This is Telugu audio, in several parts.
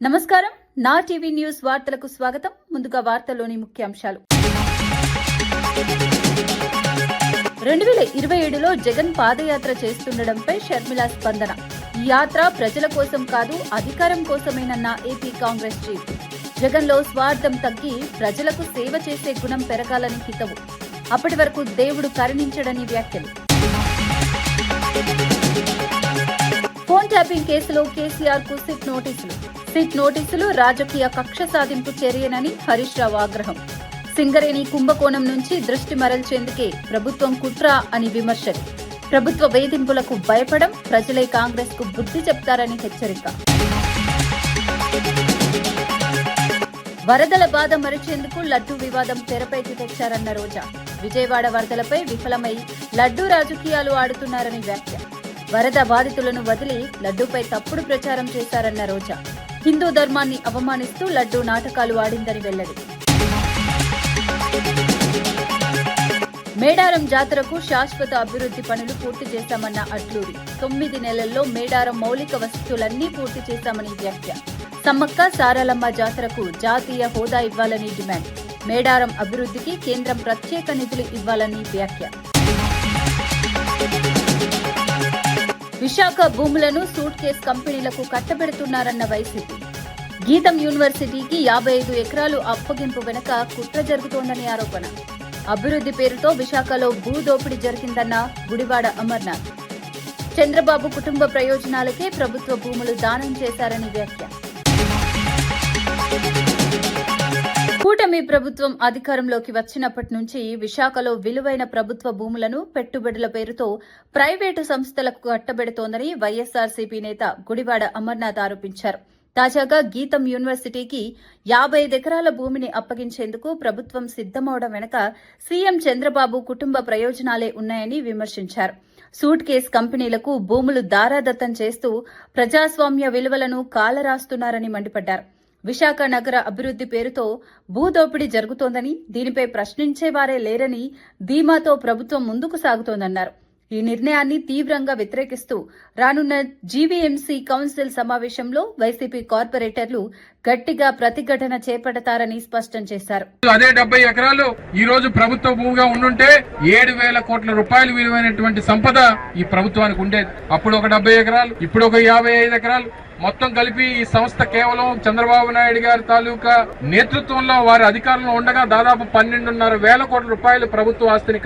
నమస్కారం. నా టీవీ న్యూస్ వార్తలకు స్వాగతం. ముందుగా వార్తల్లోని ముఖ్యాంశాలు. 2027లో జగన్ పాదయాత్ర చేస్తుండడంపై షర్మిల స్పందన. ఈ యాత్ర ప్రజల కోసం కాదు, అధికారం కోసమేనన్న ఏపీ కాంగ్రెస్ చీఫ్. జగన్లో స్వార్థం తగ్గి ప్రజలకు సేవ చేసే గుణం పెరగాలని హితవు. అప్పటి వరకు దేవుడు కరుణించడని వ్యాఖ్యలు. ఫోన్ ట్యాపింగ్ కేసులో కేసీఆర్ కు సిట్ నోటీసులు రాజకీయ కక్ష సాధింపు చర్యనని హరీష్ రావు ఆగ్రహం. సింగరేణి కుంభకోణం నుంచి దృష్టి మరల్చేందుకే ప్రభుత్వం కుట్ర అని విమర్శలు. ప్రభుత్వ వేధింపులకు భయపడం, ప్రజలే కాంగ్రెస్ కు బుద్ధి చెప్తారని హెచ్చరిక. వరదల బాధ మరిచేందుకు లడ్డూ వివాదం తెరపైకి తెచ్చారన్న రోజా. విజయవాడ వరదలపై విఫలమై లడ్డూ రాజకీయాలు ఆడుతున్నారని వ్యాఖ్య. వరద బాధితులను వదిలి లడ్డూపై తప్పుడు ప్రచారం చేశారన్న రోజా. హిందూ ధర్మాన్ని అవమానిస్తూ లడ్డూ నాటకాలు ఆడిందని వెల్లడి. మేడారం జాతరకు శాశ్వత అభివృద్ధి పనులు పూర్తి చేశామన్న అట్లూరి. 9 నెలల్లో మేడారం మౌలిక వసతులన్నీ పూర్తి చేశామని వ్యాఖ్య. సమ్మక్క సారలమ్మ జాతరకు జాతీయ హోదా ఇవ్వాలని డిమాండ్. మేడారం అభివృద్ధికి కేంద్రం ప్రత్యేక నిధులు ఇవ్వాలని వ్యాఖ్య. విశాఖ భూములను సూట్ కేస్ కంపెనీలకు కట్టబెడుతున్నారన్న వైసీపీ. గీతం యూనివర్సిటీకి 55 ఎకరాలు అప్పగింపు వెనుక కుట్ర జరుగుతోందని ఆరోపణ. అభివృద్ధి పేరుతో విశాఖలో భూదోపిడీ జరిగిందన్న గుడివాడ అమర్నాథ్. చంద్రబాబు కుటుంబ ప్రయోజనాలకే ప్రభుత్వ భూములు దానం చేశారని వ్యాఖ్య. కూటమి ప్రభుత్వం అధికారంలోకి వచ్చినప్పటి నుంచి విశాఖలో విలువైన ప్రభుత్వ భూములను పెట్టుబడుల పేరుతో ప్రైవేటు సంస్థలకు కట్టబెడుతోందని వైఎస్ఆర్సీపీ నేత గుడివాడ అమర్నాథ్ ఆరోపించారు. తాజాగా గీతం యూనివర్సిటీకి 55 ఎకరాల భూమిని అప్పగించేందుకు ప్రభుత్వం సిద్దమవడం వెనుక సీఎం చంద్రబాబు కుటుంబ ప్రయోజనాలే ఉన్నాయని విమర్శించారు. సూట్ కేస్ కంపెనీలకు భూములు దారాదత్తం చేస్తూ ప్రజాస్వామ్య విలువలను కాలరాస్తున్నారని మండిపడ్డారు. విశాఖ నగర అభివృద్ధి పేరుతో భూదోపిడీ జరుగుతోందని, దీనిపై ప్రశ్నించేవారే లేరని ధీమాతో ప్రభుత్వం ముందుకు సాగుతోందన్నారు. ఈ నిర్ణయాన్ని తీవ్రంగా వ్యతిరేకిస్తూ రానున్న జీవీఎంసీ కౌన్సిల్ సమావేశంలో వైసీపీ కార్పొరేటర్లు గట్టిగా ప్రతిఘటన చేపడతారని స్పష్టం చేశారు. అదే 70 ఎకరాలు ఈ రోజు ప్రభుత్వ భూమిగా ఉండుంటే 7,000 కోట్ల రూపాయలు విలువైనటువంటి సంపద ఈ ప్రభుత్వానికి ఉండేది. అప్పుడు ఒక 70 ఎకరాలు, ఇప్పుడు ఒక 55 ఎకరాలు. మొత్తం కలిపి ఈ సంస్థ కేవలం చంద్రబాబు నాయుడు గారి తాలూకా నేతృత్వంలో వారి అధికారంలో ఉండగా దాదాపు 12,500 కోట్ల రూపాయలు ప్రభుత్వ ఆస్తిని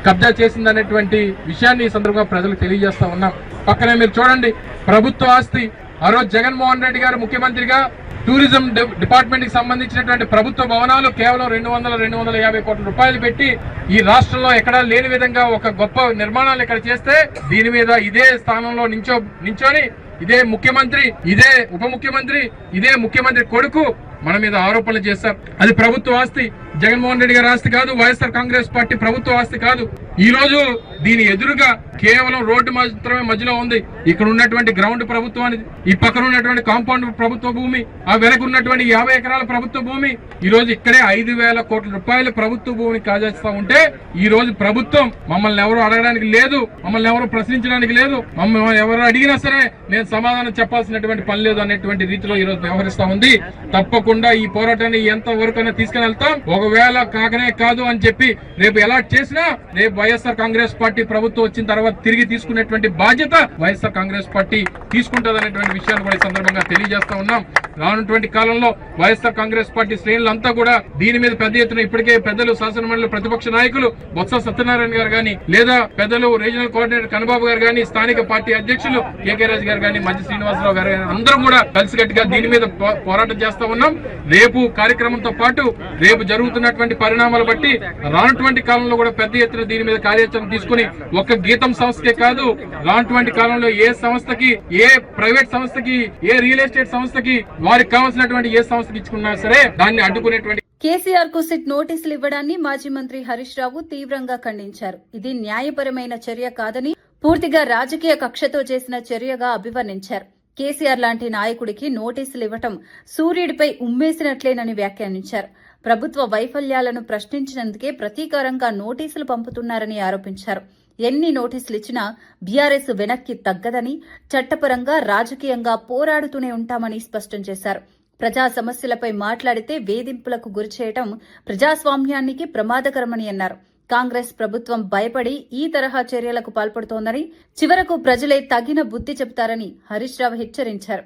కబ్జా చేసిందనేటువంటి విషయాన్ని ఈ సందర్భంగా ప్రజలకు తెలియజేస్తా ఉన్నాం. పక్కనే మీరు చూడండి, ప్రభుత్వ ఆస్తి ఆ రోజు జగన్మోహన్ రెడ్డి గారు ముఖ్యమంత్రిగా టూరిజం డిపార్ట్మెంట్ కి సంబంధించినటువంటి ప్రభుత్వ భవనాలు కేవలం 250 కోట్ల రూపాయలు పెట్టి ఈ రాష్ట్రంలో ఎక్కడా లేని విధంగా ఒక గొప్ప నిర్మాణాలు ఇక్కడ చేస్తే దీని మీద ఇదే స్థానంలో నించొని ఇదే ముఖ్యమంత్రి, ఇదే ఉప ముఖ్యమంత్రి, ఇదే ముఖ్యమంత్రి కొడుకు మన మీద ఆరోపణలు చేశారు. అది ప్రభుత్వ ఆస్తి, జగన్మోహన్ రెడ్డి గారి ఆస్తి కాదు, వైఎస్ఆర్ కాంగ్రెస్ పార్టీ ప్రభుత్వ ఆస్తి కాదు. ఈ రోజు దీని ఎదురుగా కేవలం రోడ్డు మాత్రమే మధ్యలో ఉంది. ఇక్కడ ఉన్నటువంటి గ్రౌండ్ ప్రభుత్వానికి, ఈ పక్కన ఉన్నటువంటి కాంపౌండ్ ప్రభుత్వ భూమి, ఆ వెనక ఉన్నటువంటి 50 ఎకరాల ప్రభుత్వ భూమి. ఈ రోజు ఇక్కడే 5,000 కోట్ల రూపాయల ప్రభుత్వ భూమిని కాజేస్తా ఉంటే ఈ రోజు ప్రభుత్వం మమ్మల్ని ఎవరు అడగడానికి లేదు, మమ్మల్ని ఎవరు ప్రశ్నించడానికి లేదు, మమ్మల్ని ఎవరు అడిగినా సరే నేను సమాధానం చెప్పాల్సినటువంటి పని లేదు అనేటువంటి రీతిలో ఈ రోజు వ్యవహరిస్తా ఉంది. తప్పకుండా ఈ పోరాటాన్ని ఎంత వరకైనా తీసుకుని వెళ్తాం. ఒకవేళ కాకనే కాదు అని చెప్పి రేపు ఎలా చేసినా రేపు వైఎస్ఆర్ కాంగ్రెస్ పార్టీ ప్రభుత్వం వచ్చిన తర్వాత తిరిగి తీసుకునేటువంటి బాధ్యత వైఎస్ఆర్ కాంగ్రెస్ పార్టీ తీసుకుంటదనేటువంటి విషయాన్ని కూడా ఈ సందర్భంగా తెలియజేస్తా ఉన్నాం. రానున్నటువంటి కాలంలో వైఎస్ఆర్ కాంగ్రెస్ పార్టీ శ్రేణులంతా కూడా దీని మీద పెద్ద ఎత్తున ఇప్పటికే పెద్దలు శాసనమండలి ప్రతిపక్ష నాయకులు బొత్స సత్యనారాయణ గారు గాని, లేదా పెద్దలు రీజనల్ కోఆర్డినేటర్ కన్నబాబు గారు గాని, స్థానిక పార్టీ అధ్యక్షులు కేకే రాజు గారు గాని, మధ్య శ్రీనివాసరావు గారు గాని అందరం కూడా కలిసికట్టుగా దీని మీద పోరాటం చేస్తా ఉన్నాం. రేపు కార్యక్రమంతో పాటు రేపు జరుగుతున్నటువంటి పరిణామాలు బట్టి రానున్నటువంటి కాలంలో కూడా పెద్ద ఎత్తున దీని మీద కార్యాచరణ తీసుకుని ఒక్క గీతం సంస్థకే కాదు, రానున్నటువంటి కాలంలో ఏ సంస్థకి, ఏ ప్రైవేట్ సంస్థకి, ఏ రియల్ ఎస్టేట్ సంస్థకి వారికి కావాల్సినటువంటి ఏ సంస్థకి ఇచ్చుకున్నా సరే దాన్ని అడ్డుకునేటువంటి. కేసీఆర్ కు సిట్ నోటీసులు ఇవ్వడాన్ని మాజీ మంత్రి హరీష్ రావు తీవ్రంగా ఖండించారు. ఇది న్యాయపరమైన చర్య కాదని, పూర్తిగా రాజకీయ కక్షతో చేసిన చర్యగా అభివర్ణించారు. కేసీఆర్ లాంటి నాయకుడికి నోటీసులు ఇవ్వటం సూర్యుడిపై ఉమ్మేసినట్లేనని వ్యాఖ్యానించారు. ప్రభుత్వ వైఫల్యాలను ప్రశ్నించినందుకే ప్రతీకారంగా నోటీసులు పంపుతున్నారని ఆరోపించారు. ఎన్ని నోటీసులు ఇచ్చినా బీఆర్ఎస్ వెనక్కి తగ్గదని, చట్టపరంగా రాజకీయంగా పోరాడుతూనే ఉంటామని స్పష్టం చేశారు. ప్రజా సమస్యలపై మాట్లాడితే వేధింపులకు గురిచేయటం ప్రజాస్వామ్యానికి ప్రమాదకరమని అన్నారు. కాంగ్రెస్ ప్రభుత్వం భయపడి ఈ తరహా చర్యలకు పాల్పడుతోందని, చివరకు ప్రజలే తగిన బుద్ధి చెబుతారని హరీష్ రావు హెచ్చరించారు.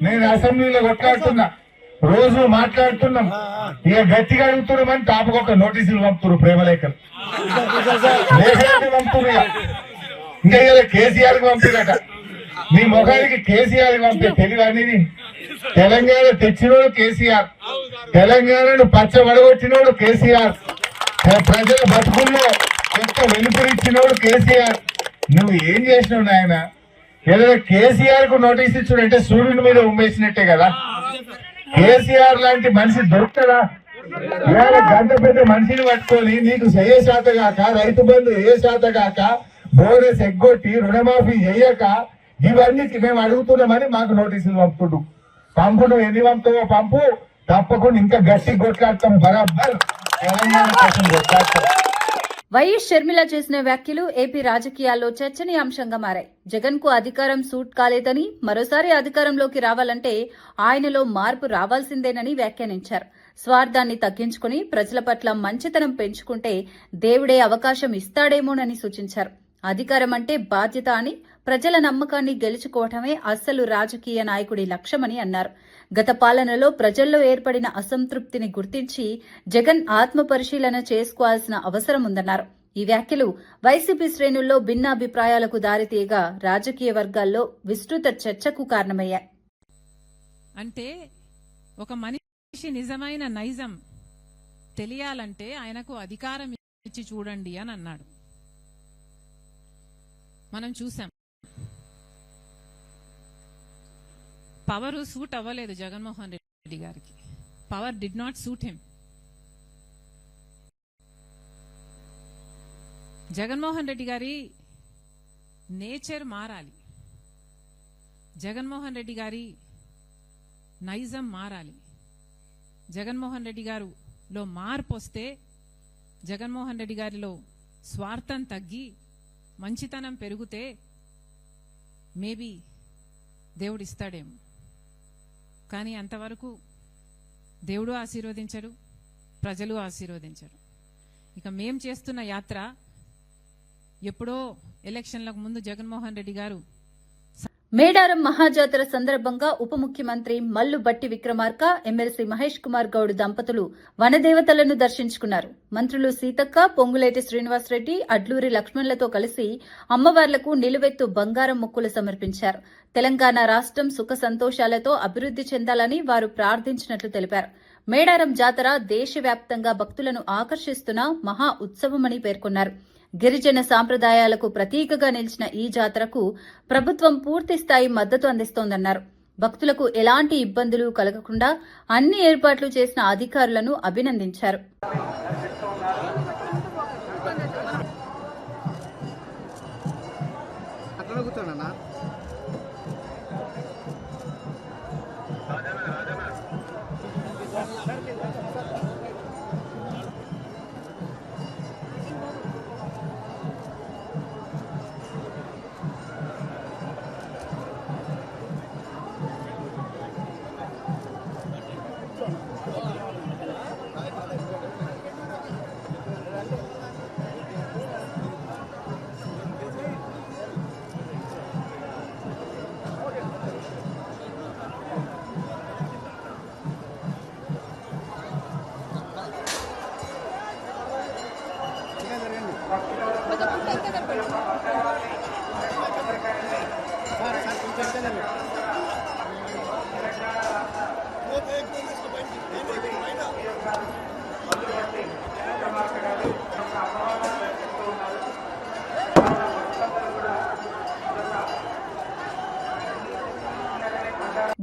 నేను అసెంబ్లీలో కొట్లాడుతున్నా, రోజు మాట్లాడుతున్నాం, ఇక గట్టిగా అడుగుతున్నామని తాపకొక నోటీసులు పంపుతున్నారు, ప్రేమలేఖలు పంపుతున్నారు. ఇంకా ఇలా కేసీఆర్ కి పంపిరట, మీ ముఖానికి కేసీఆర్ కి పంపే తెలియని. తెలంగాణ తెచ్చినోడు కేసీఆర్, తెలంగాణను పచ్చబడగొట్టినోడు కేసీఆర్, ప్రజల బతుకుల్లో కొత్త వెలుపురిచ్చినోడు కేసీఆర్. నువ్వు ఏం చేసినావు నాయన? ఏదైనా కేసీఆర్ కు నోటీస్ ఇచ్చుడంటే సూర్యుని మీద ఉమ్మేసినట్టే కదా. కేసీఆర్ లాంటి మనిషి దొరుకుతాడా? ఇవాళ గంట పెద్ద మనిషిని పట్టుకొని నీకు ఏ శాత కాక, రైతు బంధు ఏ శాత కాక, బోనస్ ఎగ్గొట్టి రుణమాఫీ చేయక, ఇవన్నీ మేము అడుగుతున్నామని మాకు నోటీసులు పంపుడు ఎన్ని పంపుతావో పంపు, తప్పకుండా ఇంకా గట్టి కొట్లాడతాం, బరాబర్ తెలంగాణ కోసం కొట్లాడతాం. వైఎస్ షర్మిల చేసిన వ్యాఖ్యలు ఏపీ రాజకీయాల్లో చర్చనీయాంశంగా మారాయి. జగన్ కు అధికారం సూట్ కాలేదని, మరోసారి అధికారంలోకి రావాలంటే ఆయనలో మార్పు రావాల్సిందేనని వ్యాఖ్యానించారు. స్వార్థాన్ని తగ్గించుకుని ప్రజల పట్ల మంచితనం పెంచుకుంటే దేవుడే అవకాశం ఇస్తాడేమోనని సూచించారు. అధికారం అంటే బాధ్యత అని, ప్రజల నమ్మకాన్ని గెలుచుకోవటమే అస్సలు రాజకీయ నాయకుడి లక్ష్యమని అన్నారు. గత పాలనలో ప్రజల్లో ఏర్పడిన అసంతృప్తిని గుర్తించి జగన్ ఆత్మపరిశీలన చేసుకోవాల్సిన అవసరం ఉందన్నారు. ఈ వ్యాఖ్యలు వైసీపీ శ్రేణుల్లో భిన్నాభిప్రాయాలకు దారితీయగా రాజకీయ వర్గాల్లో విస్తృత చర్చకు కారణమయ్యాయి. అంటే ఒక మనిషి నిజమైన నైజం తెలియాలంటే ఆయనకు అధికారం ఇచ్చి చూడండి అని అన్నాడు. మనం చూసాం, పవర్ సూట్ అవ్వలేదు జగన్మోహన్ రెడ్డి గారికి. Power did not suit him. Jaganmohan Reddy గారి నేచర్ మారాలి, జగన్మోహన్ రెడ్డి గారి నైజం మారాలి. జగన్మోహన్ రెడ్డి గారిలో మార్పు వస్తే, జగన్మోహన్ రెడ్డి గారిలో స్వార్థం తగ్గి మంచితనం పెరిగితే మేబీ దేవుడిస్తాడేమో. కానీ అంతవరకు దేవుడు ఆశీర్వదించడు, ప్రజలు ఆశీర్వదించరు. ఇక మేం చేస్తున్న యాత్ర ఎప్పుడో ఎలక్షన్లకు ముందు జగన్మోహన్ రెడ్డి గారు మేడారం మహాజాతర సందర్భంగా ఉప ముఖ్యమంత్రి మల్లు బట్టి విక్రమార్క, ఎమ్మెల్సీ మహేష్ కుమార్ గౌడ్ దంపతులు వనదేవతలను దర్శించుకున్నారు. మంత్రులు సీతక్క, పొంగులేటి శ్రీనివాసరెడ్డి, అడ్లూరి లక్ష్మణ్లతో కలిసి అమ్మవార్లకు నిలువెత్తు బంగారం మొక్కులు సమర్పించారు. తెలంగాణ రాష్ట్రం సుఖ సంతోషాలతో అభివృద్ది చెందాలని వారు ప్రార్థించినట్లు తెలిపారు. మేడారం జాతర దేశవ్యాప్తంగా భక్తులను ఆకర్షిస్తున్న మహా ఉత్సవమని పేర్కొన్నారు. గిరిజన సాంప్రదాయాలకు ప్రతీకగా నిలిచిన ఈ జాతరకు ప్రభుత్వం పూర్తిస్థాయి మద్దతు అందిస్తోందన్నారు. భక్తులకు ఎలాంటి ఇబ్బందులు కలగకుండా అన్ని ఏర్పాట్లు చేసిన అధికారులను అభినందించారు.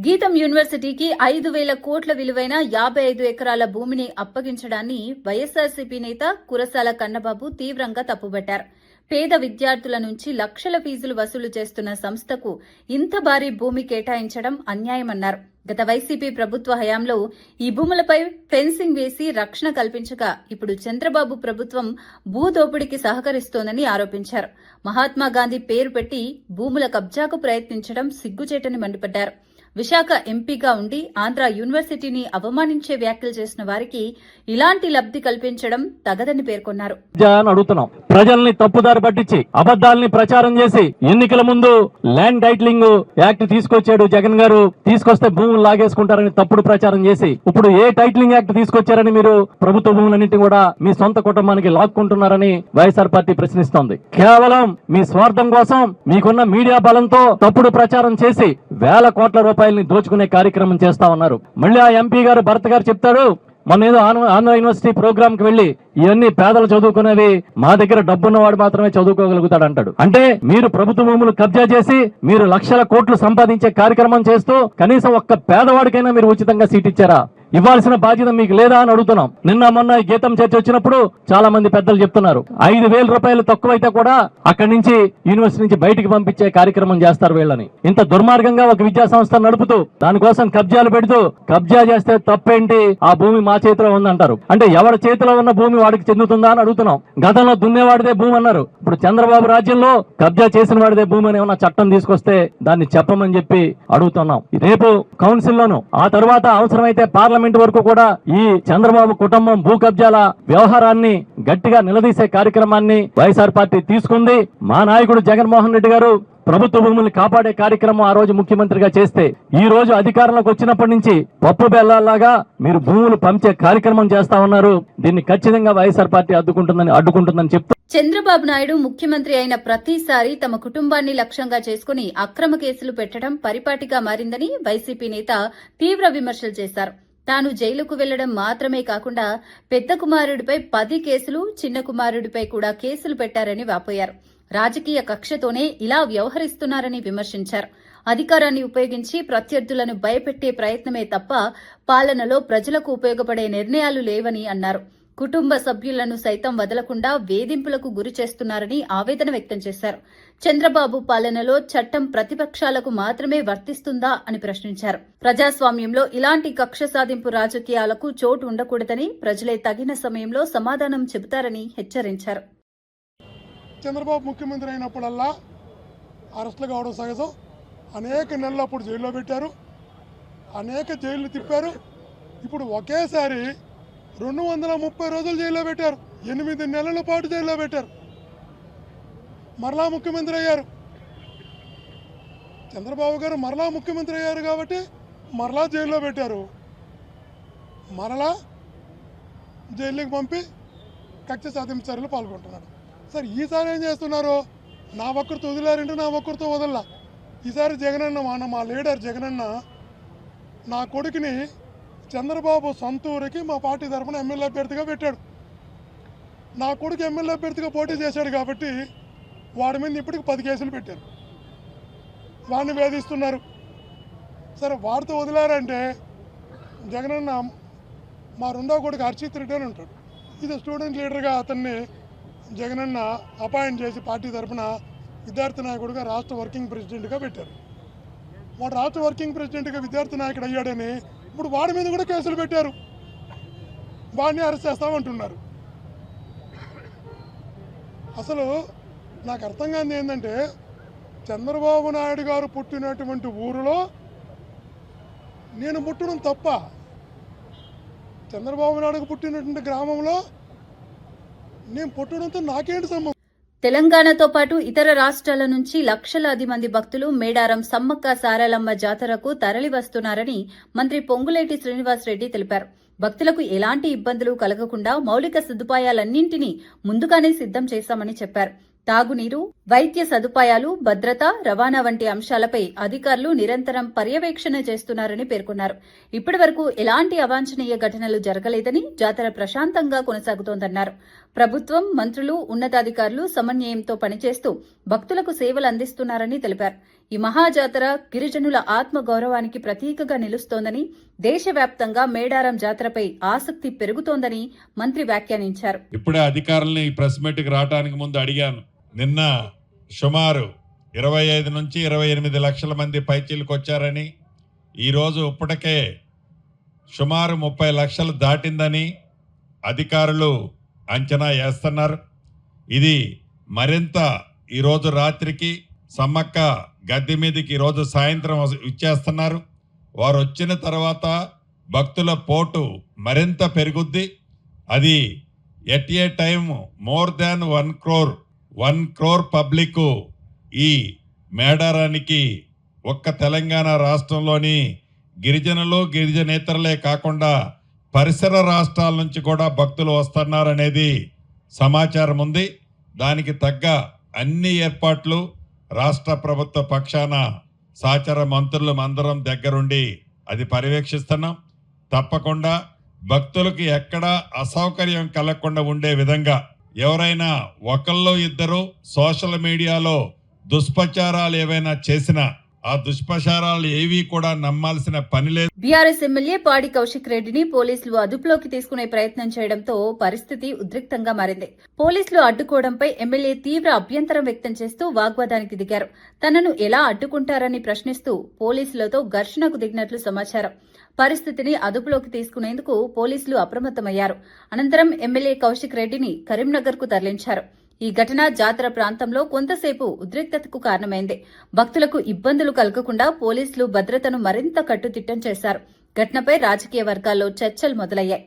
గీతం యూనివర్సిటీకి 5,000 కోట్ల విలువైన 55 ఎకరాల భూమిని అప్పగించడాన్ని వైఎస్సార్సీపీ నేత కురసాల కన్నబాబు తీవ్రంగా తప్పుబట్టారు. పేద విద్యార్థుల నుంచి లక్షల ఫీజులు వసూలు చేస్తున్న సంస్థకు ఇంత భారీ భూమి కేటాయించడం అన్యాయమన్నారు. గత వైసీపీ ప్రభుత్వ హయాంలో ఈ భూములపై ఫెన్సింగ్ వేసి రక్షణ కల్పించగా ఇప్పుడు చంద్రబాబు ప్రభుత్వం భూదోపిడీకి సహకరిస్తోందని ఆరోపించారు. మహాత్మా గాంధీ పేరు పెట్టి భూముల కబ్జాకు ప్రయత్నించడం సిగ్గుచేటని మండిపడ్డారు. విశాఖ ఎంపీగా ఉండి ఆంధ్ర యూనివర్సిటీని అవమానించే వ్యాఖ్యలు చేసిన వారికి ఇలాంటి లబ్ధి కల్పించడం తగదని పేర్కొన్నారు. అడుగుతున్నాం, ప్రజల్ని తప్పుదారి పట్టించి అబద్దాలని ప్రచారం చేసి ఎన్నికల ముందు ల్యాండ్ టైటిలింగ్ యాక్ట్ తీసుకొచ్చాడు జగన్ గారు, తీసుకొస్తే భూములు లాగేసుకుంటారని తప్పుడు ప్రచారం చేసి ఇప్పుడు ఏ టైటిలింగ్ యాక్ట్ తీసుకొచ్చారని మీరు ప్రభుత్వ భూములన్నింటినీ కూడా మీ సొంత కుటుంబానికి లాక్కుంటున్నారని వైఎస్ఆర్ పార్టీ ప్రశ్నిస్తోంది. కేవలం మీ స్వార్థం కోసం మీకున్న మీడియా బలంతో తప్పుడు ప్రచారం చేసి వేల కోట్ల రూపాయలని దోచుకునే కార్యక్రమం చేస్తా ఉన్నారు. మళ్ళీ ఆ ఎంపీ గారు భరత్ గారు చెప్తాడు, మొన్న ఏదో ఆంధ్ర యూనివర్సిటీ ప్రోగ్రామ్ కి వెళ్లి ఇవన్నీ పేదలు చదువుకునేవి, మా దగ్గర డబ్బున్నవాడు మాత్రమే చదువుకోగలుగుతాడు అంటాడు. అంటే మీరు ప్రభుత్వ భూములు కబ్జా చేసి మీరు లక్షల కోట్లు సంపాదించే కార్యక్రమం చేస్తూ కనీసం ఒక్క పేదవాడికైనా మీరు ఉచితంగా సీట్ ఇచ్చారా? ఇవ్వాల్సిన బాధ్యత మీకు లేదా అని అడుగుతున్నాం. నిన్న మొన్న గీతం చర్చ వచ్చినప్పుడు చాలా మంది పెద్దలు చెప్తున్నారు 5,000 రూపాయలు తక్కువైతే కూడా అక్కడి నుంచి యూనివర్సిటీ నుంచి బయటికి పంపించే కార్యక్రమం చేస్తారు వీళ్ళని. ఇంత దుర్మార్గంగా ఒక విద్యా సంస్థ నడుపుతూ దానికోసం కబ్జాలు పెడుతూ కబ్జా చేస్తే తప్పేంటి, ఆ భూమి మా చేతిలో ఉందంటారు. అంటే ఎవరి చేతిలో ఉన్న భూమి వాడికి చెందుతుందా అని అడుగుతున్నాం. గతంలో దున్నేవాడిదే భూమి అన్నారు, ఇప్పుడు చంద్రబాబు రాజ్యంలో కబ్జా చేసిన వాడిదే భూమి అని ఏమన్నా చట్టం తీసుకొస్తే దాన్ని చెప్పమని చెప్పి అడుగుతున్నాం. రేపు కౌన్సిల్లోను ఆ తర్వాత అవసరమైతే పార్లమెంట్ వరకు కూడా ఈ చంద్రబాబు కుటుంబం భూ కబ్జాల వ్యవహారాన్ని గట్టిగా నిలదీసే కార్యక్రమాన్ని వైఎస్ఆర్ పార్టీ తీసుకుంది. మా నాయకుడు జగన్మోహన్ రెడ్డి గారు ప్రభుత్వ భూముల్ని కాపాడే కార్యక్రమం ఆ రోజు ముఖ్యమంత్రిగా చేస్తే ఈ రోజు అధికారంలోకి వచ్చినప్పటి నుంచి పప్పు బెల్లాలాగా మీరు భూములు పంచే కార్యక్రమం చేస్తా ఉన్నారు. దీన్ని ఖచ్చితంగా వైఎస్ఆర్ పార్టీ అడ్డుకుంటుందని చెప్తూ చంద్రబాబు నాయుడు ముఖ్యమంత్రి అయిన ప్రతిసారి తమ కుటుంబాన్ని లక్ష్యంగా చేసుకుని అక్రమ కేసులు పెట్టడం పరిపాటిగా మారిందని వైసీపీ నేత తీవ్ర విమర్శలు చేశారు. తాను జైలుకు వెళ్లడం మాత్రమే కాకుండా పెద్ద కుమారుడిపై 10 కేసులు, చిన్న కుమారుడిపై కూడా కేసులు పెట్టారని వాపోయారు. రాజకీయ కక్షతోనే ఇలా వ్యవహరిస్తున్నారని విమర్శించారు. అధికారాన్ని ఉపయోగించి ప్రత్యర్థులను భయపెట్టే ప్రయత్నమే తప్ప పాలనలో ప్రజలకు ఉపయోగపడే నిర్ణయాలు లేవని అన్నారు. కుటుంబ సభ్యులను సైతం వదలకుండా వేధింపులకు గురి చేస్తున్నారని ఆవేదన వ్యక్తం చేశారు. చంద్రబాబు పాలనలో చట్టం ప్రతిపక్షాలకు మాత్రమే వర్తిస్తుందా అని ప్రశ్నించారు. ప్రజాస్వామ్యంలో ఇలాంటి కక్ష సాధింపు రాజకీయాలకు చోటు ఉండకూడదని, ప్రజలే తగిన సమయంలో సమాధానం చెబుతారని హెచ్చరించారు. చంద్రబాబు ముఖ్యమంత్రి అయినప్పుడల్లా అరెస్టులు కావడం సహజం. అనేక నెలలు అప్పుడు జైల్లో పెట్టారు, అనేక జైళ్లు తిప్పారు. ఇప్పుడు ఒకేసారి 230 రోజులు జైల్లో పెట్టారు, 8 నెలల పాటు జైల్లో పెట్టారు. మరలా ముఖ్యమంత్రి అయ్యారు చంద్రబాబు గారు, మరలా ముఖ్యమంత్రి అయ్యారు కాబట్టి మరలా జైల్లో పెట్టారు. మరలా జైలుకి పంపి కక్ష సాధింపు చర్యలు పాల్గొంటున్నాడు. సరే ఈసారి ఏం చేస్తున్నారు? నా ఒక్కరితో వదిలారంటే నా ఒక్కరితో వదల్లా. ఈసారి జగనన్న మా లీడర్ జగనన్న నా కొడుకుని చంద్రబాబు సొంత ఊరికి మా పార్టీ తరఫున ఎమ్మెల్యే అభ్యర్థిగా పెట్టాడు. నా కొడుకు ఎమ్మెల్యే అభ్యర్థిగా పోటీ చేశాడు కాబట్టి వాడి మీద ఇప్పటికి 10 కేసులు పెట్టారు, వాడిని వేధిస్తున్నారు. సరే వాడితో వదిలారంటే జగనన్న మా రెండో కొడుకు హర్షిత్ రెడ్డి అని ఉంటాడు. ఇది స్టూడెంట్ లీడర్గా అతన్ని జగనన్న అపాయింట్ చేసి పార్టీ తరఫున విద్యార్థి నాయకుడిగా రాష్ట్ర వర్కింగ్ ప్రెసిడెంట్గా పెట్టారు. వాడు రాష్ట్ర వర్కింగ్ ప్రెసిడెంట్గా విద్యార్థి నాయకుడు అయ్యాడని ఇప్పుడు వాడి మీద కూడా కేసులు పెట్టారు, వాడిని అరెస్ట్ చేస్తామంటున్నారు. అసలు నాకు అర్థం కాని ఏంటంటే చంద్రబాబు నాయుడు గారు పుట్టినటువంటి ఊరిలో నేను పుట్టడం తప్ప, చంద్రబాబు నాయుడు పుట్టినటువంటి గ్రామంలో నేను పుట్టడంతో నాకేంటి సంబంధం? తెలంగాణతో పాటు ఇతర రాష్ట్రాల నుంచి లక్షలాది మంది భక్తులు మేడారం సమ్మక్క సారలమ్మ జాతరకు తరలివస్తున్నారని మంత్రి పొంగులేటి శ్రీనివాసరెడ్డి తెలిపారు. భక్తులకు ఎలాంటి ఇబ్బందులు కలగకుండా మౌలిక సదుపాయాలన్నింటినీ ముందుగానే సిద్ధం చేశామని చెప్పారు. తాగునీరు, వైద్య సదుపాయాలు, భద్రత, రవాణా వంటి అంశాలపై అధికారులు నిరంతరం పర్యవేక్షణ చేస్తున్నారని పేర్కొన్నారు. ఇప్పటి వరకు ఎలాంటి అవాంఛనీయ ఘటనలు జరగలేదని, జాతర ప్రశాంతంగా కొనసాగుతోందన్నారు. ప్రభుత్వం, మంత్రులు, ఉన్నతాధికారులు సమన్వయంతో పనిచేస్తూ భక్తులకు సేవలు అందిస్తున్నారని తెలిపారు. ఈ మహాజాతర గిరిజనుల ఆత్మగౌరవానికి ప్రతీకగా నిలుస్తోందని, దేశవ్యాప్తంగా మేడారం జాతరపై ఆసక్తి పెరుగుతోందని మంత్రి వ్యాఖ్యానించారు. ఇప్పుడే అధికారుల్ని ప్రెస్ మీట్కి రావడానికి ముందు అడిగాను. నిన్న సుమారు 25 నుంచి 28 లక్షల మంది పైచీలకు వచ్చారని, ఈరోజు ఇప్పటికే సుమారు 30 లక్షలు దాటిందని అధికారులు అంచనా వేస్తున్నారు. ఇది మరింత ఈరోజు రాత్రికి సమ్మక్క గద్దె మీదకి ఈరోజు సాయంత్రం ఇచ్చేస్తున్నారు. వారు వచ్చిన తర్వాత భక్తుల పోటు మరింత పెరుగుద్ది. అది at a time more than 1 crore public ఈ మేడారానికి ఒక్క తెలంగాణ రాష్ట్రంలోని గిరిజనులు గిరిజనేతరులే కాకుండా పరిసర రాష్ట్రాల నుంచి కూడా భక్తులు వస్తున్నారనేది సమాచారం ఉంది. దానికి తగ్గ అన్ని ఏర్పాట్లు రాష్ట్ర ప్రభుత్వ పక్షాన సహచర మంత్రులు అందరం దగ్గరుండి అది పర్యవేక్షిస్తున్నాం. తప్పకుండా భక్తులకు ఎక్కడా అసౌకర్యం కలగకుండా ఉండే విధంగా ఎవరైనా ఒకళ్ళు ఇద్దరు సోషల్ మీడియాలో దుష్ప్రచారాలు ఏవైనా చేసినా ఆ దుష్ప్రచారాలు ఏవి కూడా నమ్మాల్సిన పని లేదు. బీఆర్ఎస్ ఎమ్మెల్యే పాడి కౌశిక్ రెడ్డిని పోలీసులు అదుపులోకి తీసుకునే ప్రయత్నం చేయడంతో పరిస్థితి ఉద్రిక్తంగా మారింది. పోలీసులు అడ్డుకోవడంపై ఎమ్మెల్యే తీవ్ర అభ్యంతరం వ్యక్తం చేస్తూ వాగ్వాదానికి దిగారు. తనను ఎలా అడ్డుకుంటారని ప్రశ్నిస్తూ పోలీసులతో ఘర్షణకు దిగినట్లు సమాచారం. పరిస్థితిని అదుపులోకి తీసుకునేందుకు పోలీసులు అప్రమత్తమయ్యారు. అనంతరం ఎమ్మెల్యే కౌశిక్ రెడ్డిని కరీంనగర్కు తరలించారు. ఈ ఘటన జాతర ప్రాంతంలో కొంతసేపు ఉద్రిక్తతకు కారణమైంది. భక్తులకు ఇబ్బందులు కలగకుండా పోలీసులు భద్రతను మరింత కట్టుదిట్టం చేశారు. ఘటనపై రాజకీయ వర్గాల్లో చర్చలు మొదలయ్యాయి.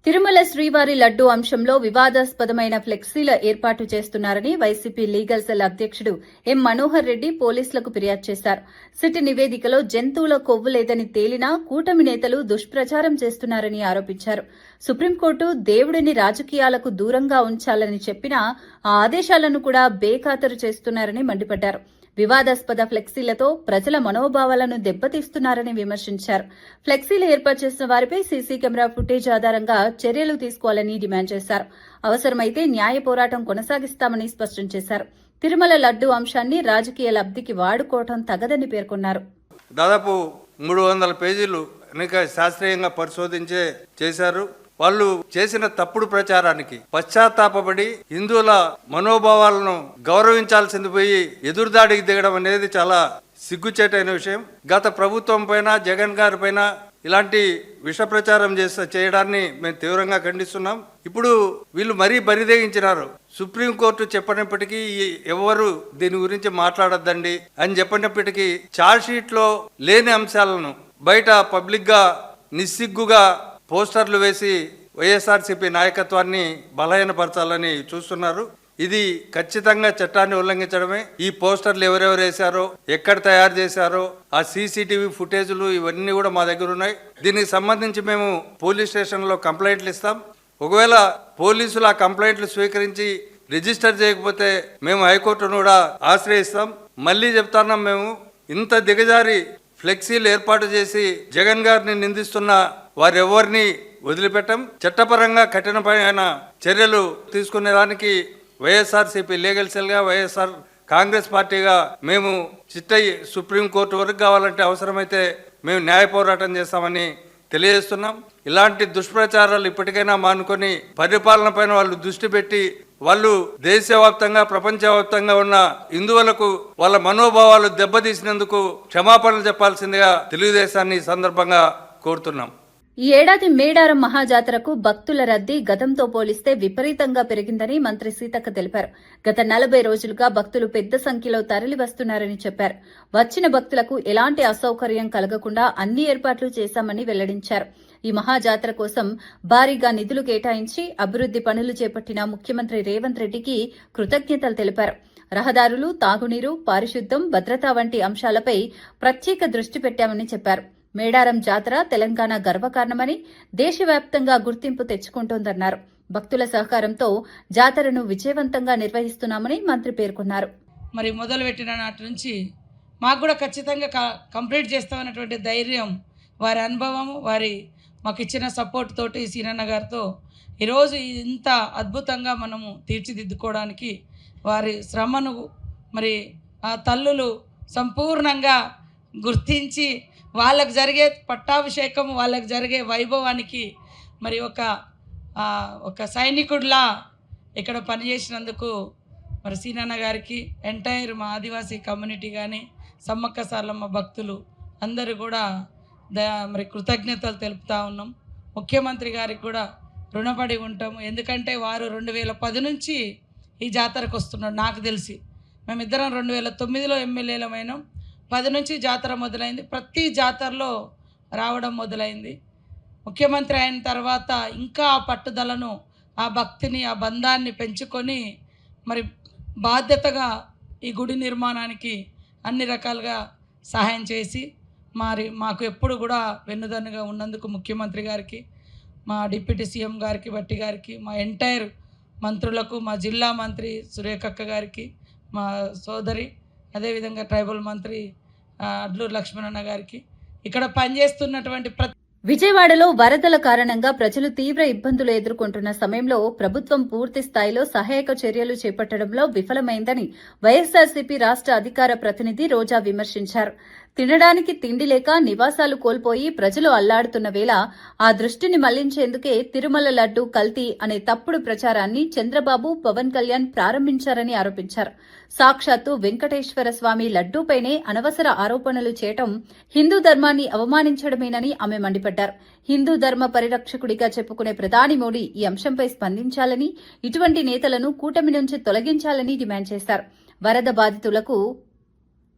తిరుమల శ్రీవారి లడ్డూ అంశంలో వివాదాస్పదమైన ఫ్లెక్సీల ఏర్పాటు చేస్తున్నారని వైసీపీ లీగల్ సెల్ అధ్యక్షుడు ఎం మనోహర్ రెడ్డి పోలీసులకు ఫిర్యాదు చేశారు. సిట్ నివేదికలో జంతువుల కొవ్వు లేదని తేలినా కూటమి నేతలు దుష్ప్రచారం చేస్తున్నారని ఆరోపించారు. సుప్రీంకోర్టు దేవుడిని రాజకీయాలకు దూరంగా ఉంచాలని చెప్పినా ఆ ఆదేశాలను కూడా బేఖాతరు చేస్తున్నారని మండిపడ్డారు. వివాదాస్పద ఫ్లెక్సీలతో ప్రజల మనోభావాలను దెబ్బతీస్తున్నారని విమర్శించారు. ఫ్లెక్సీలు ఏర్పాటు చేసిన వారిపై సీసీ కెమెరా ఫుటేజ్ ఆధారంగా చర్యలు తీసుకోవాలని డిమాండ్ చేశారు. అవసరమైతే న్యాయ పోరాటం కొనసాగిస్తామని స్పష్టం చేశారు. తిరుమల లడ్డూ అంశాన్ని రాజకీయ లబ్ధికి వాడుకోవడం తగదని పేర్కొన్నారు. దాదాపు 300 పేజీలు అనేక శాస్త్రీయంగా పరిశోధించే చేశారు. వాళ్ళు చేసిన తప్పుడు ప్రచారానికి పశ్చాత్తాపడి హిందువుల మనోభావాలను గౌరవించాల్సింది పోయి ఎదురుదాడికి దిగడం అనేది చాలా సిగ్గుచేటైన విషయం. గత ప్రభుత్వం పైన జగన్ గారి పైన ఇలాంటి విష ప్రచారం చేయడాన్ని మేము తీవ్రంగా ఖండిస్తున్నాం. ఇప్పుడు వీళ్ళు మరీ బరిదేగించినారు. సుప్రీంకోర్టు చెప్పినప్పటికీ ఎవరు దీని గురించి మాట్లాడొద్దండి అని చెప్పినప్పటికీ ఛార్జ్ షీట్ లో లేని అంశాలను బయట పబ్లిక్ గా నిస్సిగ్గుగా పోస్టర్లు వేసి వైఎస్ఆర్సీపీ నాయకత్వాన్ని బలహీనపరచాలని చూస్తున్నారు. ఇది ఖచ్చితంగా చట్టాన్ని ఉల్లంఘించడమే. ఈ పోస్టర్లు ఎవరెవరు వేశారో, ఎక్కడ తయారు చేశారో, ఆ సీసీటీవీ ఫుటేజ్లు ఇవన్నీ కూడా మా దగ్గర ఉన్నాయి. దీనికి సంబంధించి మేము పోలీస్ స్టేషన్లో కంప్లైంట్లు ఇస్తాం. ఒకవేళ పోలీసులు ఆ కంప్లైంట్లు స్వీకరించి రిజిస్టర్ చేయకపోతే మేము హైకోర్టును కూడా ఆశ్రయిస్తాం. మళ్ళీ చెప్తున్నాం, మేము ఇంత దిగజారి ఫ్లెక్సీలు ఏర్పాటు చేసి జగన్ గారిని నిందిస్తున్న వారెవరిని వదిలిపెట్టం. చట్టపరంగా కఠినమైన చర్యలు తీసుకునేదానికి వైఎస్ఆర్సీపీ లీగల్ సెల్గా వైఎస్ఆర్ కాంగ్రెస్ పార్టీగా మేము చిట్టయి సుప్రీంకోర్టు వరకు కావాలంటే అవసరమైతే మేము న్యాయ పోరాటం చేస్తామని తెలియజేస్తున్నాం. ఇలాంటి దుష్ప్రచారాలు ఇప్పటికైనా మానుకొని పరిపాలన పైన వాళ్ళు దృష్టి పెట్టి వాళ్ళు దేశవ్యాప్తంగా ప్రపంచవ్యాప్తంగా ఉన్న హిందువులకు వాళ్ళ మనోభావాలు దెబ్బతీసినందుకు క్షమాపణలు చెప్పాల్సిందిగా తెలుగుదేశాన్ని ఈ సందర్భంగా కోరుతున్నాం. ఈ ఏడాది మేడారం మహాజాతరకు భక్తుల రద్దీ గతంతో పోలిస్తే విపరీతంగా పెరిగిందని మంత్రి సీతక్క తెలిపారు. గత 40 రోజులుగా భక్తులు పెద్ద సంఖ్యలో తరలి వస్తున్నారని చెప్పారు. వచ్చిన భక్తులకు ఎలాంటి అసౌకర్యం కలగకుండా అన్ని ఏర్పాట్లు చేశామని వెల్లడించారు. ఈ మహాజాతర కోసం భారీగా నిధులు కేటాయించి అభివృద్ది పనులు చేపట్టిన ముఖ్యమంత్రి రేవంత్ రెడ్డికి కృతజ్ఞతలు తెలిపారు. రహదారులు, తాగునీరు, పారిశుద్ధ్యం, భద్రత వంటి అంశాలపై ప్రత్యేక దృష్టి పెట్టామని చెప్పారు. మేడారం జాతర తెలంగాణ గర్వకారణమని, దేశవ్యాప్తంగా గుర్తింపు తెచ్చుకుంటోందన్నారు. భక్తుల సహకారంతో జాతరను విజయవంతంగా నిర్వహిస్తున్నామని మంత్రి పేర్కొన్నారు. మరి మొదలుపెట్టిన నాటి నుంచి మాకు కూడా ఖచ్చితంగా కంప్లీట్ చేస్తామన్నటువంటి ధైర్యం, వారి అనుభవం, మాకు ఇచ్చిన సపోర్ట్ తోటి సీనన్న గారితో ఈరోజు ఇంత అద్భుతంగా మనము తీర్చిదిద్దుకోవడానికి వారి శ్రమను మరి ఆ తల్లులు సంపూర్ణంగా గుర్తించి వాళ్ళకు జరిగే పట్టాభిషేకం, వాళ్ళకు జరిగే వైభవానికి మరి ఒక సైనికుడిలా ఇక్కడ పనిచేసినందుకు మరి సీనన్న గారికి, ఎంటైర్ మా ఆదివాసీ కమ్యూనిటీ కానీ, సమ్మక్క సారలమ్మ భక్తులు అందరూ కూడా మరి కృతజ్ఞతలు తెలుపుతా ఉన్నాం. ముఖ్యమంత్రి గారికి కూడా రుణపడి ఉంటాము. ఎందుకంటే వారు 2010 నుంచి ఈ జాతరకు వస్తున్నాడు. నాకు తెలిసి మేమిద్దరం 2009లో ఎమ్మెల్యేలమైనాం. 10 నుంచి జాతర మొదలైంది. ప్రతి జాతరలో రావడం మొదలైంది. ముఖ్యమంత్రి అయిన తర్వాత ఇంకా ఆ పట్టుదలను, ఆ భక్తిని, ఆ బంధాన్ని పెంచుకొని మరి బాధ్యతగా ఈ గుడి నిర్మాణానికి అన్ని రకాలుగా సహాయం చేసి మరి మాకు ఎప్పుడు కూడా వెన్నుదన్నుగా ఉన్నందుకు ముఖ్యమంత్రి గారికి, మా డిప్యూటీ సీఎం గారికి, భట్టి గారికి, మా ఎంటైర్ మంత్రులకు, మా జిల్లా మంత్రి సురేఖక్క గారికి, మా సోదరి, అదేవిధంగా ట్రైబల్ మంత్రి అడ్లూరు లక్ష్మణన్న గారికి, ఇక్కడ పనిచేస్తున్నటువంటి విజయవాడలో వరదల కారణంగా ప్రజలు తీవ్ర ఇబ్బందులు ఎదుర్కొంటున్న సమయంలో ప్రభుత్వం పూర్తి స్థాయిలో సహాయక చర్యలు చేపట్టడంలో విఫలమైందని వైఎస్సార్సీపీ రాష్ట్ర అధికార ప్రతినిధి రోజా విమర్శించారు. తినడానికి తిండి లేక నివాసాలు కోల్పోయి ప్రజలు అల్లాడుతున్న వేళ ఆ దృష్టిని మళ్లించేందుకే తిరుమల లడ్డు కల్తీ అనే తప్పుడు ప్రచారాన్ని చంద్రబాబు, పవన్ కళ్యాణ్ ప్రారంభించారని ఆరోపించారు. సాక్షాత్తు వెంకటేశ్వర స్వామి లడ్డూపైనే అనవసర ఆరోపణలు చేయటం హిందూ ధర్మాన్ని అవమానించడమేనని ఆమె మండిపడ్డారు. హిందూ ధర్మ పరిరక్షకుడిగా చెప్పుకునే ప్రధాని మోడీ ఈ అంశంపై స్పందించాలని, ఇటువంటి నేతలను కూటమి నుంచి తొలగించాలని డిమాండ్ చేశారు. వరద బాధితులకు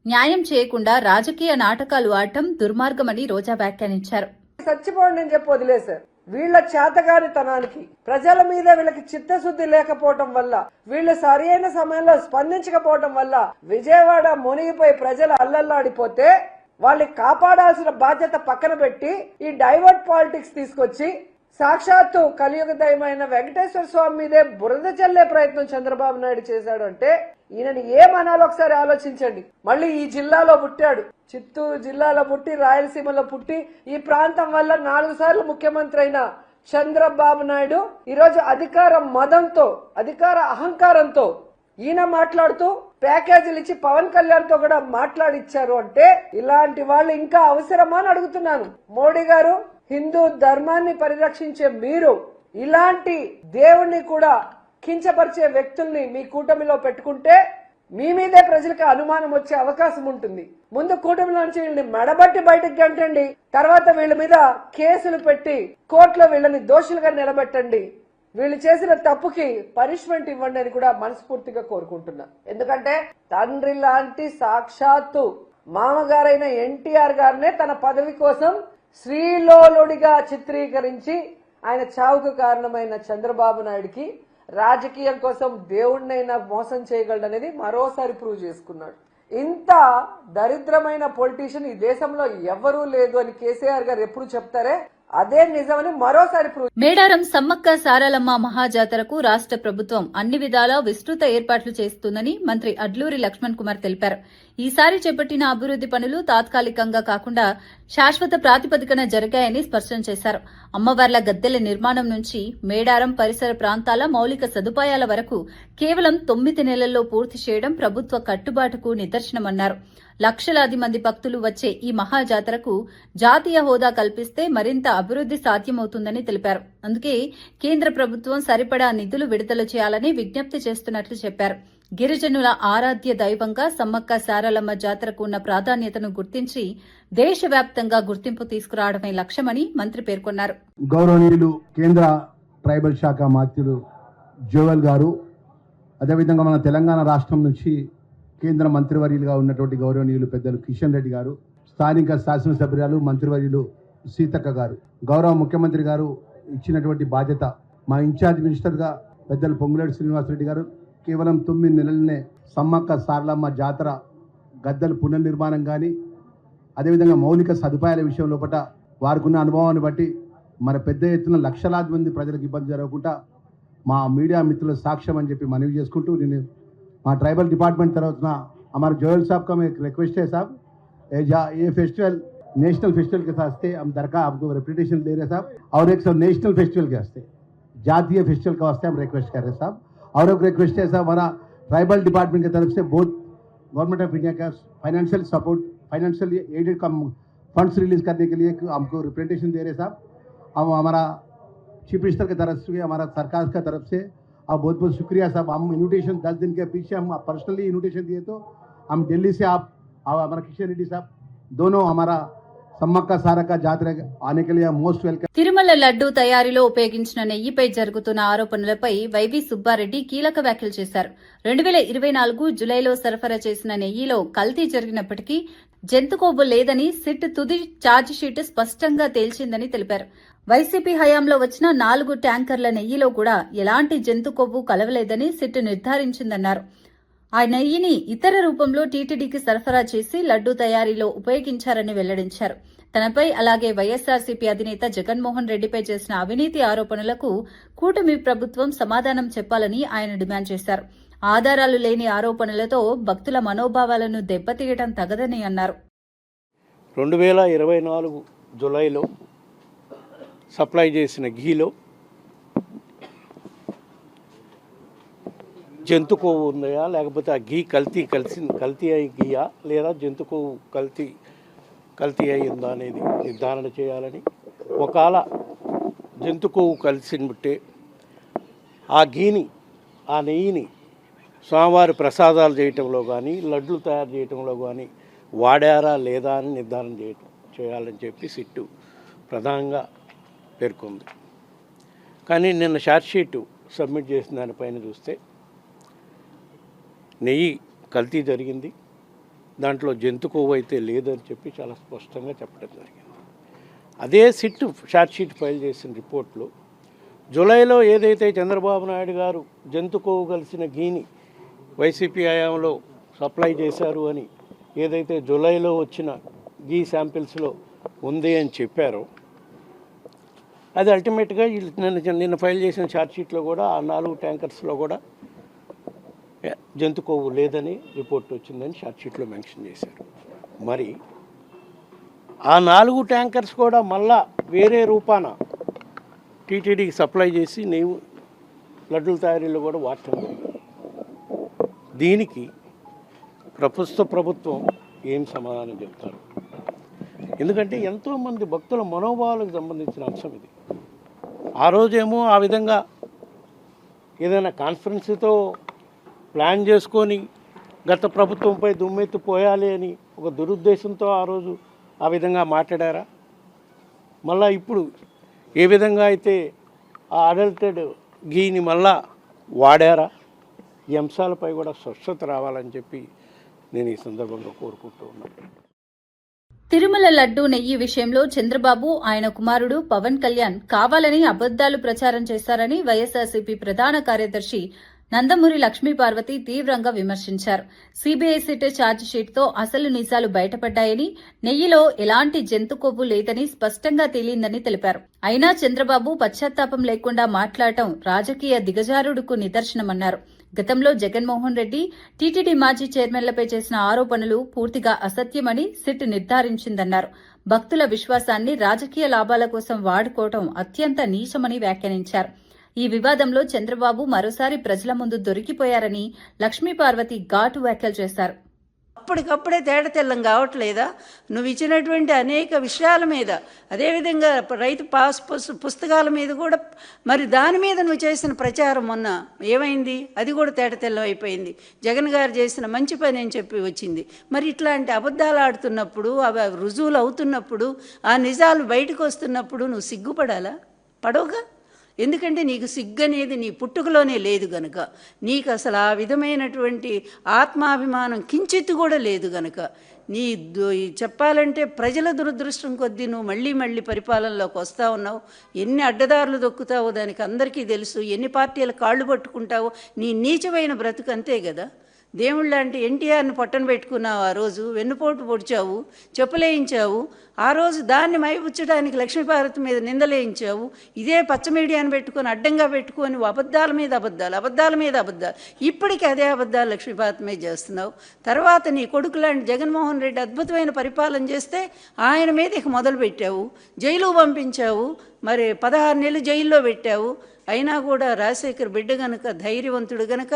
న్యాయం చేయకుండా రాజకీయ నాటకాలు ఆడటం దుర్మార్గమని రోజా వ్యాఖ్యానించారు. చచ్చిపోండి అని చెప్పి వదిలేశారు. వీళ్ల చేతగానితనానికి, ప్రజల మీద వీళ్ళకి చిత్తశుద్ధి లేకపోవటం వల్ల, వీళ్ళు సరైన సమయంలో స్పందించకపోవటం వల్ల విజయవాడ మునిగిపోయి ప్రజలు అల్లల్లాడిపోతే వాళ్ళని కాపాడాల్సిన బాధ్యత పక్కన పెట్టి ఈ డైవర్ట్ పాలిటిక్స్ తీసుకొచ్చి సాక్షాత్తు కలియుగ దైవమైన వెంకటేశ్వర స్వామి మీదే బురద చల్లే ప్రయత్నం చంద్రబాబు నాయుడు చేశాడు. అంటే ఈయనని ఏమనాలో ఒకసారి ఆలోచించండి. మళ్ళీ ఈ జిల్లాలో పుట్టాడు, చిత్తూరు జిల్లాలో పుట్టి, రాయలసీమలో పుట్టి, ఈ ప్రాంతం వల్ల 4 సార్లు ముఖ్యమంత్రి అయిన చంద్రబాబు నాయుడు ఈరోజు అధికార మదంతో, అధికార అహంకారంతో ఈయన మాట్లాడుతూ ప్యాకేజీలు ఇచ్చి పవన్ కళ్యాణ్ తో కూడా మాట్లాడిచ్చారు. అంటే ఇలాంటి వాళ్ళు ఇంకా అవసరమా అని అడుగుతున్నాను. మోడీ గారు, హిందూ ధర్మాన్ని పరిరక్షించే మీరు ఇలాంటి దేవుణ్ణి కూడా కించపరిచే వ్యక్తుల్ని మీ కూటమిలో పెట్టుకుంటే మీ మీదే ప్రజలకు అనుమానం వచ్చే అవకాశం ఉంటుంది. ముందు కూటమిలోంచి వీళ్ళని మెడబట్టి బయటకు గంటండి, తర్వాత వీళ్ళ మీద కేసులు పెట్టి కోర్టులో వీళ్ళని దోషులుగా నిలబెట్టండి. వీళ్ళు చేసిన తప్పుకి పనిష్మెంట్ ఇవ్వండి అని కూడా మనస్ఫూర్తిగా కోరుకుంటున్నా. ఎందుకంటే తండ్రి లాంటి సాక్షాత్తు మామగారైన ఎన్టీఆర్ గారినే తన పదవి కోసం శ్రీలోలుడిగా చిత్రీకరించి ఆయన చావుకు కారణమైన చంద్రబాబు నాయుడికి రాజకీయం కోసం దేవుడినైనా మోసం చేయగలడనేది మరోసారి ప్రూవ్ చేసుకున్నాడు. ఇంత దరిద్రమైన పొలిటీషియన్ ఈ దేశంలో ఎవరూ లేదు అని కేసీఆర్ గారు ఎప్పుడు చెప్తారే అదే నిజమని మరోసారి ప్రూవ్. మేడారం సమ్మక్క సారలమ్మ మహాజాతరకు రాష్ట్ర ప్రభుత్వం అన్ని విధాలా విస్తృత ఏర్పాట్లు చేస్తుందని మంత్రి అడ్లూరి లక్ష్మణ్ కుమార్ తెలిపారు. ఈసారి చేపట్టిన అభివృద్ది పనులు తాత్కాలికంగా కాకుండా శాశ్వత ప్రాతిపదికన జరిగాయని స్పష్టం చేశారు. అమ్మవార్ల గద్దెల నిర్మాణం నుంచి మేడారం పరిసర ప్రాంతాల మౌలిక సదుపాయాల వరకు కేవలం 9 నెలల్లో పూర్తి చేయడం ప్రభుత్వ కట్టుబాటుకు నిదర్శనమన్నారు. లక్షలాది మంది భక్తులు వచ్చే ఈ మహాజాతరకు జాతీయ హోదా కల్పిస్తే మరింత అభివృద్ది సాధ్యమవుతుందని తెలిపారు. అందుకే కేంద్ర ప్రభుత్వం సరిపడా నిధులు విడుదల చేయాలని విజ్ఞప్తి చేస్తున్నట్లు చెప్పారు. గిరిజనుల ఆరాధ్య దైవంగా సమ్మక్క సారలమ్మ జాతరకు ఉన్న ప్రాధాన్యతను గుర్తించి దేశవ్యాప్తంగా గుర్తింపు తీసుకురావడమే లక్ష్యమని మంత్రి పేర్కొన్నారు. గౌరవనీయులు కేంద్ర ట్రైబల్ శాఖ మంత్రులు జోవల్ గారు, అదేవిధంగా మన తెలంగాణ రాష్ట్రం నుంచి కేంద్ర మంత్రివర్యులుగా ఉన్నటువంటి గౌరవనీయులు పెద్దలు కిషన్ రెడ్డి గారు, స్థానిక శాసనసభ్యురాలు మంత్రివర్యులు సీతక్క గారు, గౌరవ ముఖ్యమంత్రి గారు ఇచ్చినటువంటి బాధ్యత, మా ఇన్ఛార్జ్ మినిస్టర్గా పెద్దలు పొంగులేటి శ్రీనివాసరెడ్డి గారు కేవలం 9 నెలలనే సమ్మక్క సారలమ్మ జాతర గద్దెల పునర్నిర్మాణం కానీ, అదేవిధంగా మౌలిక సదుపాయాల విషయం లోపల వారికి ఉన్న అనుభవాన్ని బట్టి మన పెద్ద ఎత్తున లక్షలాది మంది ప్రజలకు ఇబ్బంది జరగకుండా మా మీడియా మిత్రుల సాక్ష్యం అని చెప్పి మనవి చేసుకుంటూ, నేను మా ट्राइबल डिपार्टमेंट तरफ हमारे जोयल साहब का मैं एक रिक्वेस्ट है साहब, ये फेस्टिवल नेशनल फेस्टिवल के साथ हम दरकार आपको रेपुटेशन दे रहे साहब, और एक सब नेशनल फेस्टिवल के वास्ते जातीय फेस्टिवल के वास्ते हम रिक्वेस्ट कर रहे साहब। और एक रिक्वेस्ट है साहब, हमारा ट्राइबल डिपार्टमेंट की तरफ से बहुत गवर्नमेंट ऑफ इंडिया का फाइनेंशियल सपोर्ट, फाइनेंशियल एडेड का फंड्स रिलीज करने के लिए हमको रिप्रेजेंटेशन दे रहे साहब। हम हमारा चीफ मिनिस्टर की तरफ से, हमारा सरकार की तरफ से आप बहुत बहुत शुक्रिया साहब। हम इन्विटेशन 10 दिन के पीछे हम पर्सनली इन्विटेशन दिए, तो हम दिल्ली से आप हमारा किशन रेड्डी साहब दोनों हमारा సమ్మక్క సారక్క జాతర ఆనే के लिए మోస్ట్ వెల్కమ్. తిరుమల లడ్డూ తయారీలో ఉపయోగించిన నెయ్యిపై జరుగుతున్న ఆరోపణలపై వైవి సుబ్బారెడ్డి కీలక వ్యాఖ్యలు చేశారు. 2024 జులైలో సరఫరా చేసిన నెయ్యిలో కల్తీ జరిగినప్పటికీ జంతుకొవ్వు లేదని సిట్ తుది ఛార్జిషీట్ స్పష్టంగా తేల్చిందని తెలిపారు. వైసీపీ హయాంలో వచ్చిన 4 ట్యాంకర్ల నెయ్యిలో కూడా ఎలాంటి జంతుకొవ్వు కలవలేదని సిట్ నిర్ధారించిందన్నారు. ఆ నెయ్యిని ఇతర రూపంలో టీటీడీకి సరఫరా చేసి లడ్డూ తయారీలో ఉపయోగించారని వెల్లడించారు. తనపై అలాగే వైఎస్సార్సీపీ అధినేత జగన్మోహన్ రెడ్డిపై చేసిన అవినీతి ఆరోపణలకు కూటమి ప్రభుత్వం సమాధానం చెప్పాలని ఆయన డిమాండ్ చేశారు. ఆధారాలు లేని ఆరోపణలతో భక్తుల మనోభావాలను దెబ్బతీయడం తగదని అన్నారు. 2024 జులైలో సప్లై చేసిన ఘీలో జంతు కొవ్వు ఉందా, లేకపోతే ఆ ఘీ కల్తీ అయి ఘీయా, లేదా జంతు కొవ్వు కల్తీ అయిందా అనేది నిర్ధారణ చేయాలని, ఒకవేళ జంతు కొవ్వు కలిసి బట్టే ఆ ఘీని, ఆ నెయ్యిని స్వామివారి ప్రసాదాలు చేయటంలో కానీ, లడ్లు తయారు చేయటంలో కానీ వాడారా లేదా అని నిర్ధారణ చేయాలని చెప్పి సిట్టు ప్రధానంగా పేర్కొంది. కానీ నిన్న ఛార్జ్షీట్ సబ్మిట్ చేసిన దానిపైన చూస్తే నెయ్యి కల్తీ జరిగింది, దాంట్లో జంతు కొవ్వు అయితే లేదని చెప్పి చాలా స్పష్టంగా చెప్పడం జరిగింది. అదే సిట్ ఛార్జ్షీట్ ఫైల్ చేసిన రిపోర్ట్లో జూలైలో ఏదైతే చంద్రబాబు నాయుడు గారు జంతు కొవ్వు కలిసిన ఘీని వైసీపీ హయాంలో సప్లై చేశారు అని ఏదైతే జూలైలో వచ్చిన ఘీ శాంపిల్స్లో ఉంది అని చెప్పారో, అది అల్టిమేట్గా నిన్న ఫైల్ చేసిన ఛార్జ్షీట్లో కూడా ఆ 4 ట్యాంకర్స్లో కూడా జంతు కొవ్వు లేదని రిపోర్ట్ వచ్చిందని ఛార్జ్షీట్లో మెన్షన్ చేశారు. మరి ఆ 4 ట్యాంకర్స్ కూడా మళ్ళా వేరే రూపాన టీటీడీకి సప్లై చేసి నెయ్యి లడ్డూల తయారీలో కూడా వాడటం జరిగింది. దీనికి ప్రభుత్వం ఏం సమాధానం చెప్తారు? ఎందుకంటే ఎంతోమంది భక్తుల మనోభావాలకు సంబంధించిన అంశం ఇది. ఆ రోజేమో ఆ విధంగా ఏదైనా కాన్ఫరెన్స్తో ప్లాన్ చేసుకొని గత ప్రభుత్వంపై దుమ్మెత్తి పోయాలి అని ఒక దురుద్దేశంతో ఆ రోజు ఆ విధంగా మాట్లాడారా? మళ్ళీ ఇప్పుడు ఏ విధంగా అయితే ఆ అడల్టెడ్ ఘీని మళ్ళా వాడారా? ఈ అంశాలపై కూడా స్వచ్ఛత రావాలని చెప్పి నేను ఈ సందర్భంగా కోరుకుంటూ ఉన్నాను. తిరుమల లడ్డూ నెయ్యి విషయంలో చంద్రబాబు, ఆయన కుమారుడు పవన్ కళ్యాణ్ కావాలని అబద్దాలు ప్రచారం చేశారని వైఎస్సార్సీపీ ప్రధాన కార్యదర్శి నందమూరి లక్ష్మీపార్వతి తీవ్రంగా విమర్శించారు. సీబీఐ సిట్ ఛార్జిషీట్తో అసలు నిజాలు బయటపడ్డాయని, నెయ్యిలో ఎలాంటి జంతు కొవ్వు లేదని స్పష్టంగా తేలిందని తెలిపారు. అయినా చంద్రబాబు పశ్చాత్తాపం లేకుండా మాట్లాడటం రాజకీయ దిగజారుడుకు నిదర్శనమన్నారు. గతంలో జగన్మోహన్ రెడ్డి, టీటీడీ మాజీ చైర్మన్లపై చేసిన ఆరోపణలు పూర్తిగా అసత్యమని సిట్ నిర్ధారించిందన్నారు. భక్తుల విశ్వాసాన్ని రాజకీయ లాభాల కోసం వాడుకోవటం అత్యంత నీచమని వ్యాఖ్యానించారు. ఈ వివాదంలో చంద్రబాబు మరోసారి ప్రజల ముందు దొరికిపోయారని లక్ష్మీపార్వతి ఘాటు వ్యాఖ్యలు చేశారు. అప్పటికప్పుడే తేడతెల్లం కావట్లేదా? నువ్వు ఇచ్చినటువంటి అనేక విషయాల మీద, అదేవిధంగా రైతు పుస్తకాల మీద కూడా, మరి దాని మీద నువ్వు చేసిన ప్రచారం మొన్న ఏమైంది? అది కూడా తేడతెల్లం అయిపోయింది. జగన్ గారు చేసిన మంచి పని అని చెప్పి వచ్చింది. మరి ఇట్లాంటి అబద్ధాలు ఆడుతున్నప్పుడు, అవి రుజువులు అవుతున్నప్పుడు, ఆ నిజాలు బయటకు వస్తున్నప్పుడు నువ్వు సిగ్గుపడాలా? పడవుగా. ఎందుకంటే నీకు సిగ్గు అనేది నీ పుట్టుకలోనే లేదు గనుక, నీకు అసలు ఆ విధమైనటువంటి ఆత్మాభిమానం కించిత్తు కూడా లేదు గనుక, నీ చెప్పాలంటే ప్రజల దురదృష్టం కొద్దీ నువ్వు మళ్ళీ పరిపాలనలోకి వస్తూ ఉన్నావు. ఎన్ని అడ్డదారులు దొక్కుతావో దానికి అందరికీ తెలుసు. ఎన్ని పార్టీల కాళ్ళు పట్టుకుంటావో నీ నీచమైన బ్రతుకు అంతే కదా. దేవుళ్ళంటే ఎన్టీఆర్ని పట్టన పెట్టుకున్నావు, ఆ రోజు వెన్నుపోటు పొడిచావు, చెప్పులేయించావు. ఆ రోజు దాన్ని మైపుచ్చడానికి లక్ష్మీపార్వతి మీద నిందలేయించావు. ఇదే పచ్చ మీడియాను పెట్టుకొని అడ్డంగా పెట్టుకొని అబద్ధాల మీద అబద్ధాలు. ఇప్పటికీ అదే అబద్ధాలు లక్ష్మీపార్వతి మీద చేస్తున్నావు. తర్వాత నీ కొడుకు లాంటి జగన్మోహన్ రెడ్డి అద్భుతమైన పరిపాలన చేస్తే ఆయన మీద ఇక మొదలు పెట్టావు. జైలు పంపించావు, మరి 16 నెలలు జైల్లో పెట్టావు. అయినా కూడా రాజశేఖర్ బిడ్డ గనక, ధైర్యవంతుడు గనక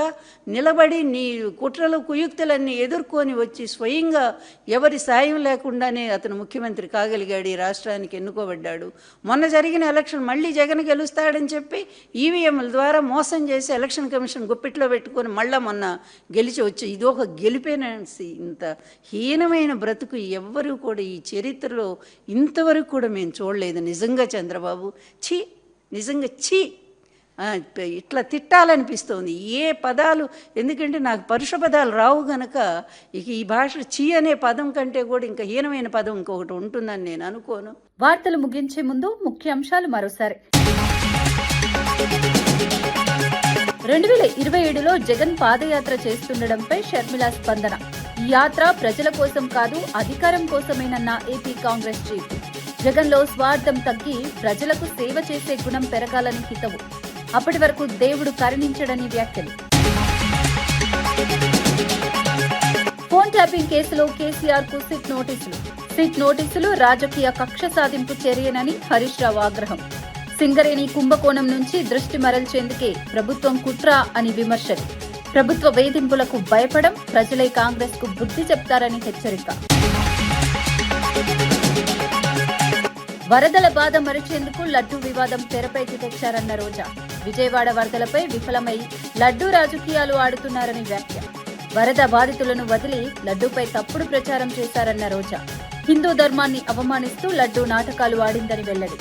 నిలబడి నీ కుట్రలు కుయుక్తులన్నీ ఎదుర్కొని వచ్చి స్వయంగా ఎవరి సాయం లేకుండానే అతను ముఖ్యమంత్రి కాగలిగాడు, ఈ రాష్ట్రానికి ఎన్నుకోబడ్డాడు. మొన్న జరిగిన ఎలక్షన్ మళ్ళీ జగన్ గెలుస్తాడని చెప్పి ఈవీఎంల ద్వారా మోసం చేసి ఎలక్షన్ కమిషన్ గుప్పిట్లో పెట్టుకొని మళ్ళా మొన్న గెలిచి వచ్చి ఇది ఒక గెలిపేనంసి. ఇంత హీనమైన బ్రతుకు ఎవ్వరూ కూడా ఈ చరిత్రలో ఇంతవరకు కూడా మేము చూడలేదు. నిజంగా చంద్రబాబు ఛీ, నిజంగా ఛీ, ఇట్లా తిట్టాలనిపిస్తోంది. ఏ పదాలు, ఎందుకంటే నాకు పరుష పదాలు రావు గనక ఇక ఈ భాష చీ అనే పదం కంటే కూడా ఇంకా హీనమైన పదం ఇంకొకటి ఉంటుందని నేను అనుకోను. వార్తలు ముగించే ముందు ముఖ్యాంశాలు మరోసారి. 2027లో జగన్ పాదయాత్ర చేస్తుండడంపై షర్మిల స్పందన. ఈ యాత్ర ప్రజల కోసం కాదు, అధికారం కోసమేనన్న ఏపీ కాంగ్రెస్ చీఫ్. జగన్లో స్వార్థం తగ్గి ప్రజలకు సేవ చేసే గుణం పెరగాలని హితవు. అప్పటి వరకు దేవుడు కరుణించడని వ్యాఖ్యలు. ఫోన్ ట్యాపింగ్ కేసులో కేసీఆర్ కు సిట్ నోటీసులు రాజకీయ కక్ష సాధింపు చర్యనని హరీష్ రావు ఆగ్రహం. సింగరేణి కుంభకోణం నుంచి దృష్టి మరల్చేందుకే ప్రభుత్వం కుట్ర అని విమర్శలు. ప్రభుత్వ వేధింపులకు భయపడం, ప్రజలే కాంగ్రెస్ కు బుద్ధి చెప్తారని హెచ్చరిక. వరదల బాధ మరిచేందుకు లడ్డూ వివాదం తెరపైకి తెచ్చారన్న రోజా. విజయవాడ వరదలపై విఫలమై లడ్డూ రాజకీయాలు ఆడుతున్నారని వ్యాఖ్య. వరద బాధితులను వదిలి లడ్డూపై తప్పుడు ప్రచారం చేశారన్న రోజా. హిందూ ధర్మాన్ని అవమానిస్తూ లడ్డూ నాటకాలు ఆడిందని వెల్లడి.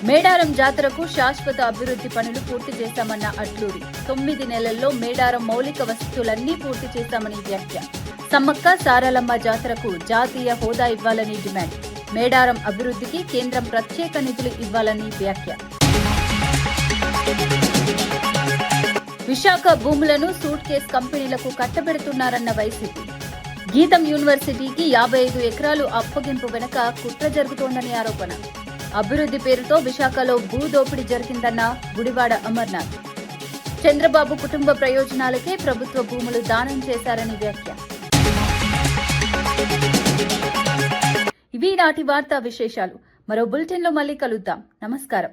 మేడారం జాతరకు శాశ్వత అభివృద్ధి పనులు పూర్తి చేశామన్న అట్లూరి. 9 నెలల్లో మేడారం మౌలిక వసతులన్నీ పూర్తి చేశామని వ్యాఖ్య. సమ్మక్క సారలమ్మ జాతరకు జాతీయ హోదా ఇవ్వాలని డిమాండ్. మేడారం అభివృద్ధికి కేంద్రం ప్రత్యేక నిధులు ఇవ్వాలని వ్యాఖ్య. విశాఖ భూములను సూట్ కేస్ కంపెనీలకు కట్టబెడుతున్నారన్న వైసీపీ. గీతం యూనివర్సిటీకి 55 ఎకరాలు అప్పగింపు వెనుక కుట్ర జరుగుతోందని ఆరోపణ. అభివృద్ధి పేరుతో విశాఖలో భూదోపిడీ జరిగిందన్న గుడివాడ అమర్నాథ్. చంద్రబాబు కుటుంబ ప్రయోజనాలకే ప్రభుత్వ భూములు దానం చేశారని వ్యాఖ్య. ఇవి నాటి వార్తా విశేషాలు. మరో బులెటిన్లో మళ్ళీ కలుద్దాం. నమస్కారం.